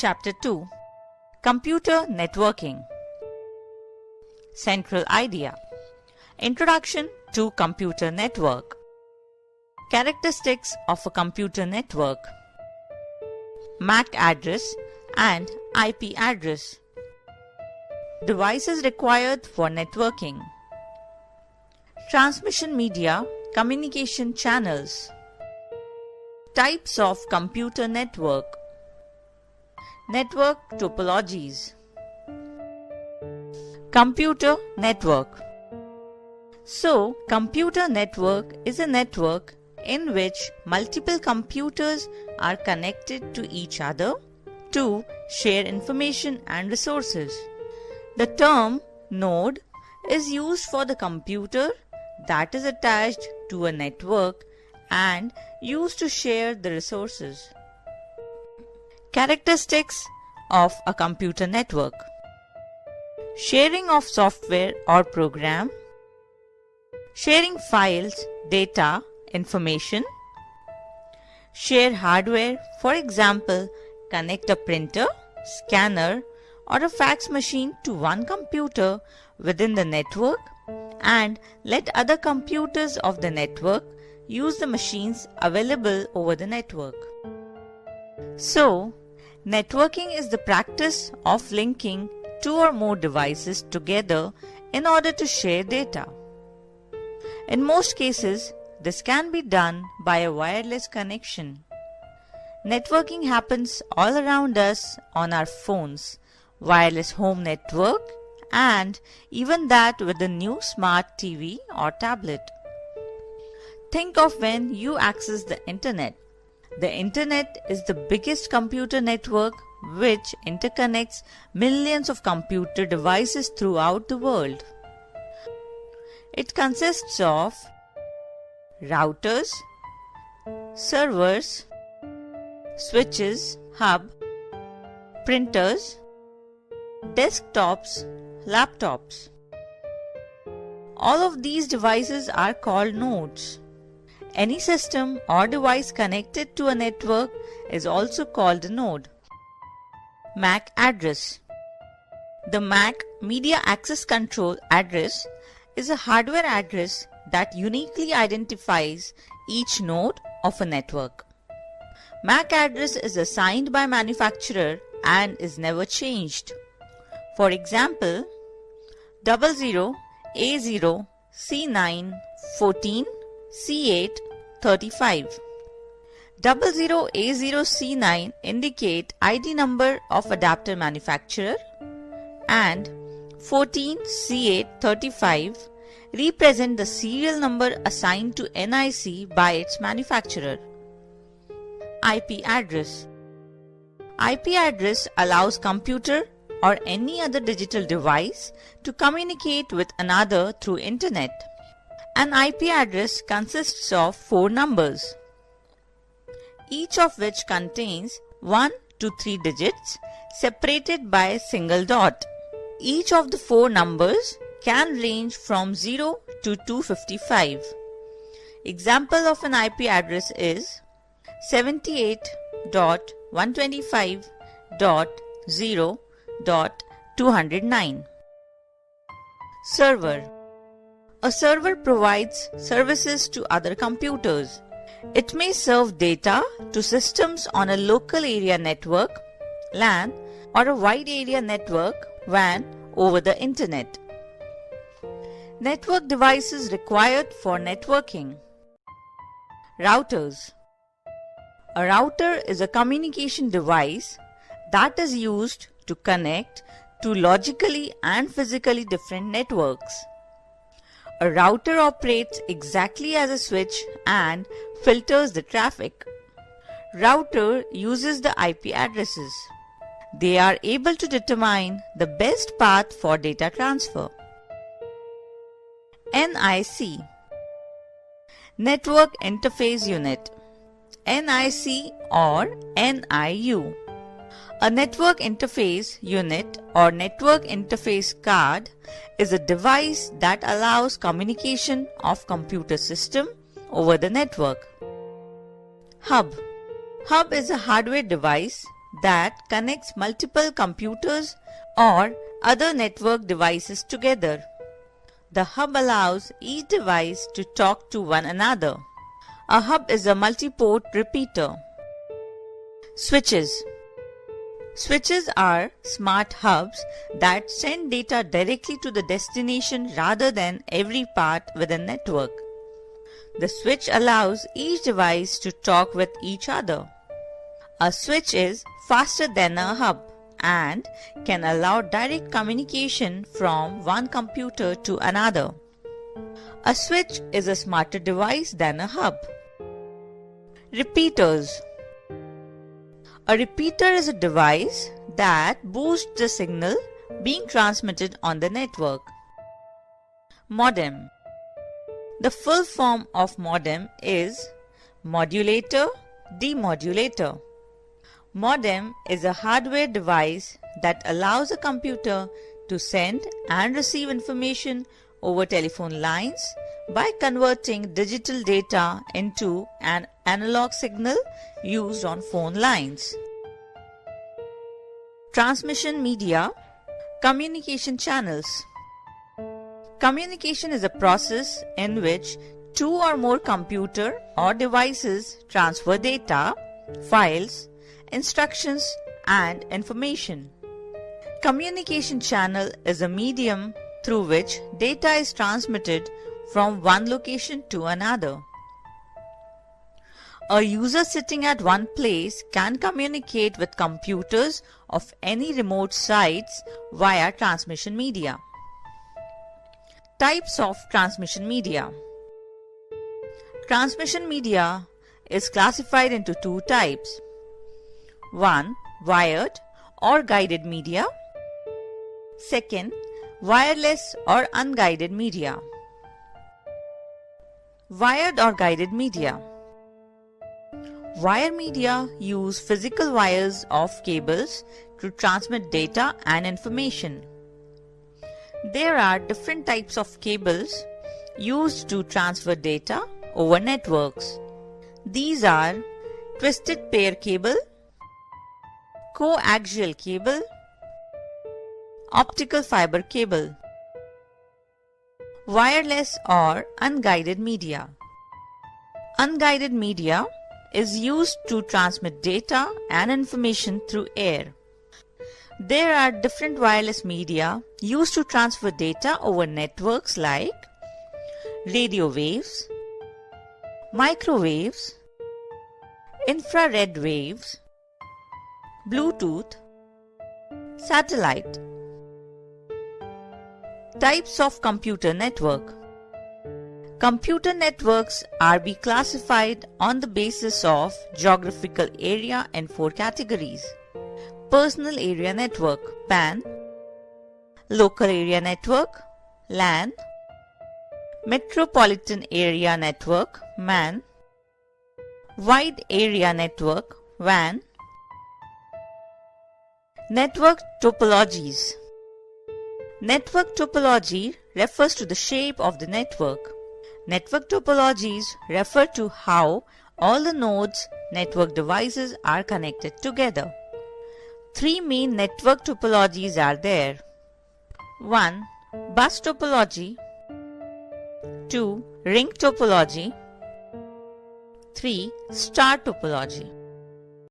Chapter 2 Computer Networking. Central Idea. Introduction to Computer Network. Characteristics of a computer network. MAC address and IP address. Devices required for networking. Transmission media, communication channels. Types of computer network. Network topologies. Computer network. So, computer network is a network in which multiple computers are connected to each other to share information and resources. The term node is used for the computer that is attached to a network and used to share the resources. Characteristics of a computer network. Sharing of software or program. Sharing files, data, information. Share hardware, for example, connect a printer, scanner, or a fax machine to one computer within the network and let other computers of the network use the machines available over the network. So, networking is the practice of linking two or more devices together in order to share data. In most cases, this can be done by a wireless connection. Networking happens all around us on our phones, wireless home network, and even that with the new smart TV or tablet. Think of when you access the internet. The internet is the biggest computer network which interconnects millions of computer devices throughout the world. It consists of routers, servers, switches, hub, printers, desktops, laptops. All of these devices are called nodes. Any system or device connected to a network is also called a node. MAC address. The MAC Media Access Control address is a hardware address that uniquely identifies each node of a network. MAC address is assigned by manufacturer and is never changed. For example, 00A0C914C835. 00A0C9 indicate ID number of adapter manufacturer and 14C835 represent the serial number assigned to NIC by its manufacturer. IP address. IP address allows computer or any other digital device to communicate with another through internet. An IP address consists of 4 numbers, each of which contains 1 to 3 digits separated by a single dot. Each of the 4 numbers can range from 0 to 255. Example of an IP address is 78.125.0.209. Server. A server provides services to other computers. It may serve data to systems on a local area network, LAN, or a wide area network, WAN, over the internet. Network devices required for networking. Routers. A router is a communication device that is used to connect to logically and physically different networks. A router operates exactly as a switch and filters the traffic. Router uses the IP addresses. They are able to determine the best path for data transfer. NIC. Network Interface Unit. NIC or NIU. A network interface unit or network interface card is a device that allows communication of computer system over the network. Hub. Hub is a hardware device that connects multiple computers or other network devices together. The hub allows each device to talk to one another. A hub is a multi-port repeater. Switches. Switches are smart hubs that send data directly to the destination rather than every part within a network. The switch allows each device to talk with each other. A switch is faster than a hub and can allow direct communication from one computer to another. A switch is a smarter device than a hub. Repeaters. A repeater is a device that boosts the signal being transmitted on the network. Modem. The full form of modem is modulator, demodulator. Modem is a hardware device that allows a computer to send and receive information over telephone lines by converting digital data into an analog signal used on phone lines. Transmission media, communication channels. Communication is a process in which two or more computer or devices transfer data, files, instructions, and information. Communication channel is a medium through which data is transmitted from one location to another. A user sitting at one place can communicate with computers of any remote sites via transmission media. Types of transmission media. Transmission media is classified into two types. 1. Wired or guided media. 2. Wireless or unguided media. Wired or guided media. Wire media use physical wires of cables to transmit data and information. There are different types of cables used to transfer data over networks. These are twisted pair cable, coaxial cable, optical fiber cable. Wireless or unguided media. Unguided media is used to transmit data and information through air. There are different wireless media used to transfer data over networks like radio waves, microwaves, infrared waves, Bluetooth, satellite. Types of computer network. Computer networks are classified on the basis of geographical area in 4 categories. Personal area network, PAN, local area network, LAN, metropolitan area network, MAN, wide area network, WAN. Network topologies. Network topology refers to the shape of the network. Network topologies refer to how all the nodes, network devices are connected together. 3 main network topologies are there. 1. Bus topology. 2. Ring topology. 3. Star topology.